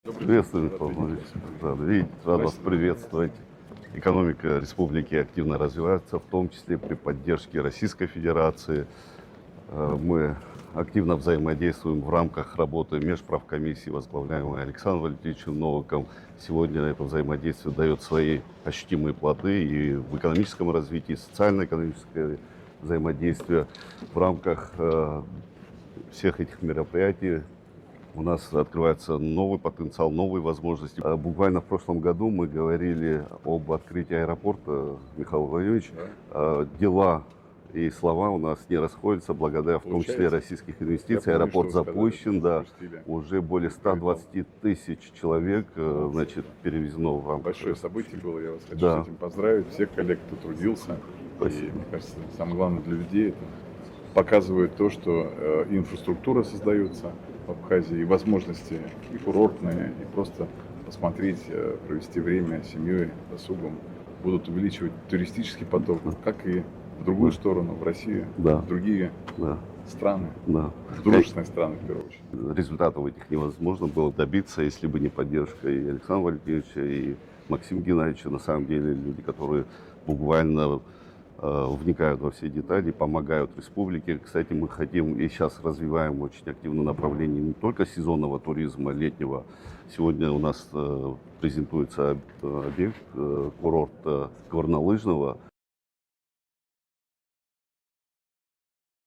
Приветствую, Михаил Владимирович. Рад вас приветствовать. Экономика республики активно развивается, в том числе при поддержке Российской Федерации. Мы активно взаимодействуем в рамках работы межправкомиссии, возглавляемой Александром Валентиновичем Новиком. Сегодня это взаимодействие дает свои ощутимые плоды и в экономическом развитии, социально-экономическое взаимодействие. В рамках всех этих мероприятий у нас открывается новый потенциал, новые возможности. Буквально в прошлом году мы говорили об открытии аэропорта, Михаил Владимирович. Дела и слова у нас не расходятся благодаря, в том числе, российских инвестиций. Аэропорт запущен, да, уже более 120 тысяч человек, значит, перевезено в рамках. Большое событие было, я вас хочу с этим поздравить. Всех коллег, кто трудился. Спасибо. И, мне кажется, самое главное для людей это показывает то, что инфраструктура создается в Абхазии, и возможности и курортные, и просто посмотреть, провести время с семьей, досугом, будут увеличивать туристический поток, как и в другую сторону, в Россию, в другие страны, в дружественные страны, в первую очередь. Результатов этих невозможно было добиться, если бы не поддержка и Александра Валентиновича, и Максима Геннадьевича. На самом деле люди, которые буквально вникают во все детали, помогают республике. Кстати, мы хотим и сейчас развиваем очень активно направление не только сезонного туризма летнего. Сегодня у нас презентуется объект, курорт горнолыжного.